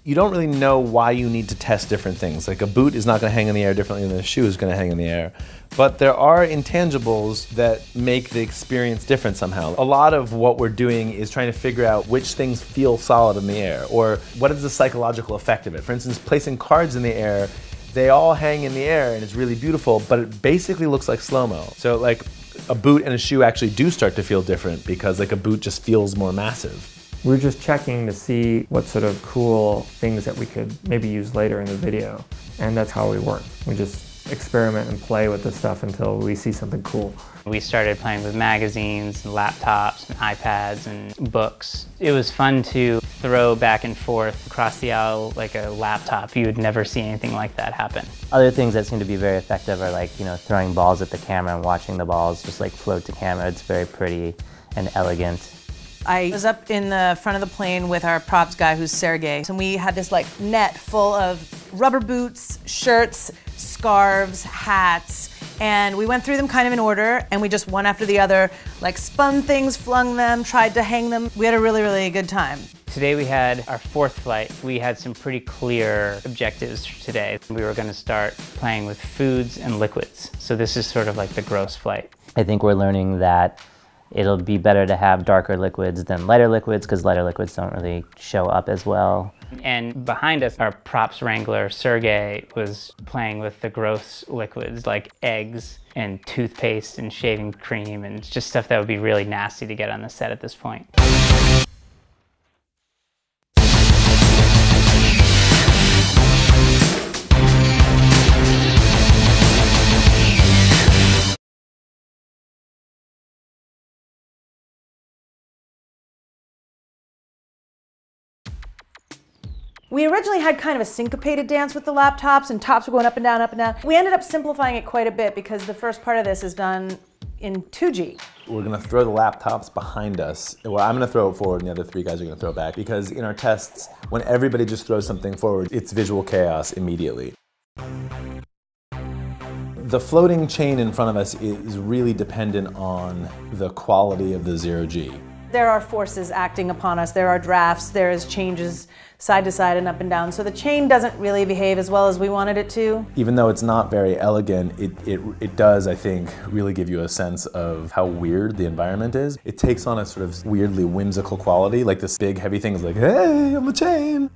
you don't really know why you need to test different things. Like a boot is not going to hang in the air differently than a shoe is going to hang in the air. But there are intangibles that make the experience different somehow. A lot of what we're doing is trying to figure out which things feel solid in the air, or what is the psychological effect of it. For instance, placing cards in the air, they all hang in the air and it's really beautiful, but it basically looks like slow-mo. So like a boot and a shoe actually do start to feel different because like a boot just feels more massive. We're just checking to see what sort of cool things that we could maybe use later in the video. And that's how we work. We just experiment and play with this stuff until we see something cool. We started playing with magazines, and laptops, and iPads, and books. It was fun to throw back and forth across the aisle like a laptop. You would never see anything like that happen. Other things that seem to be very effective are like, throwing balls at the camera and watching the balls just like float to camera. It's very pretty and elegant. I was up in the front of the plane with our props guy, who's Sergey, and we had this like net full of rubber boots, shirts, scarves, hats, and we went through them kind of in order, and we just one after the other like spun things, flung them, tried to hang them. We had a really, really good time. Today we had our fourth flight. We had some pretty clear objectives for today. We were going to start playing with foods and liquids. So this is sort of like the gross flight. I think we're learning that it'll be better to have darker liquids than lighter liquids because lighter liquids don't really show up as well. And behind us, our props wrangler, Sergey, was playing with the gross liquids like eggs and toothpaste and shaving cream and just stuff that would be really nasty to get on the set at this point. We originally had kind of a syncopated dance with the laptops, and tops were going up and down, up and down. We ended up simplifying it quite a bit because the first part of this is done in 2G. We're going to throw the laptops behind us. Well, I'm going to throw it forward and the other three guys are going to throw it back, because in our tests, when everybody just throws something forward, it's visual chaos immediately. The floating chain in front of us is really dependent on the quality of the 0G. There are forces acting upon us. There are drafts, there is changes side to side and up and down. So the chain doesn't really behave as well as we wanted it to. Even though it's not very elegant, it does, I think, really give you a sense of how weird the environment is. It takes on a sort of weirdly whimsical quality, like this big heavy thing is like, hey, I'm a chain.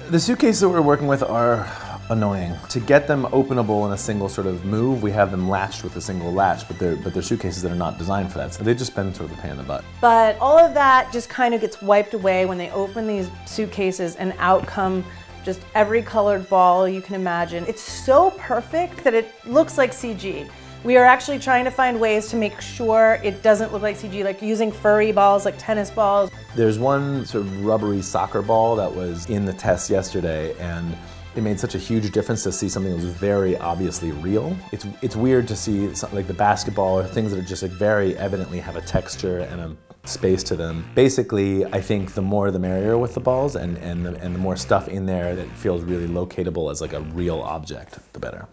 The suitcases that we're working with are annoying. To get them openable in a single sort of move, we have them latched with a single latch, but they're suitcases that are not designed for that, so they've just been sort of a pain in the butt. But all of that just kind of gets wiped away when they open these suitcases, and out come just every colored ball you can imagine. It's so perfect that it looks like CG. We are actually trying to find ways to make sure it doesn't look like CG, like using furry balls, like tennis balls. There's one sort of rubbery soccer ball that was in the test yesterday, and it made such a huge difference to see something that was very obviously real. It's weird to see something like the basketball or things that are just like very evidently have a texture and a space to them. Basically, I think the more the merrier with the balls, and the more stuff in there that feels really locatable as like a real object, the better.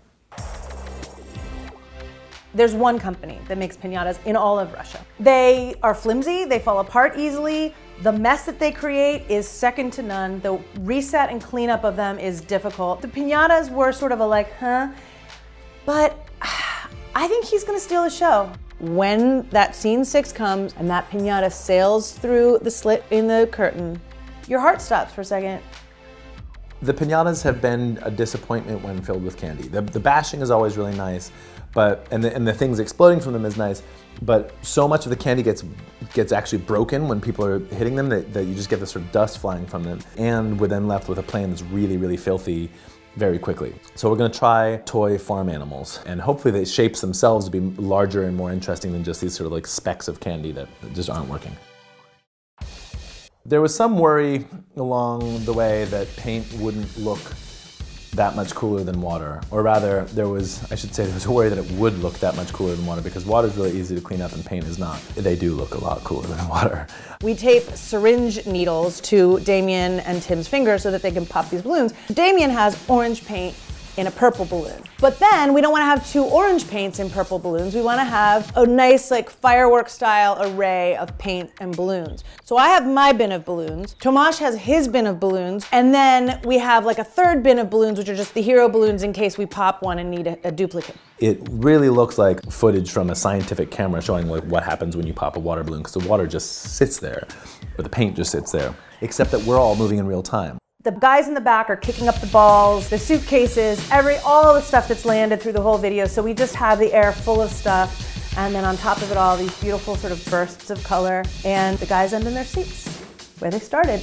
There's one company that makes piñatas in all of Russia. They are flimsy, they fall apart easily. The mess that they create is second to none. The reset and cleanup of them is difficult. The piñatas were sort of a like, huh? But I think he's gonna steal the show. When that scene 6 comes and that piñata sails through the slit in the curtain, your heart stops for a second. The piñatas have been a disappointment when filled with candy. The bashing is always really nice, and the things exploding from them is nice, but so much of the candy gets actually broken when people are hitting them that you just get this sort of dust flying from them, and we're then left with a plane that's really, really filthy very quickly. So we're going to try toy farm animals, and hopefully the shapes themselves will be larger and more interesting than just these sort of like specks of candy that just aren't working. There was some worry along the way that paint wouldn't look that much cooler than water. Or rather, there was a worry that it would look that much cooler than water, because water is really easy to clean up and paint is not. They do look a lot cooler than water. We tape syringe needles to Damien and Tim's fingers so that they can pop these balloons. Damien has orange paint in a purple balloon. But then we don't want to have 2 orange paints in purple balloons. We want to have a nice like firework style array of paint and balloons. So I have my bin of balloons, Tomasz has his bin of balloons, and then we have like a 3rd bin of balloons, which are just the hero balloons in case we pop one and need a duplicate. It really looks like footage from a scientific camera showing like what happens when you pop a water balloon, because the water just sits there, or the paint just sits there, except that we're all moving in real time. The guys in the back are kicking up the balls, the suitcases, all the stuff that's landed through the whole video. So we just have the air full of stuff. And then on top of it all, these beautiful sort of bursts of color. And the guys end in their seats, where they started.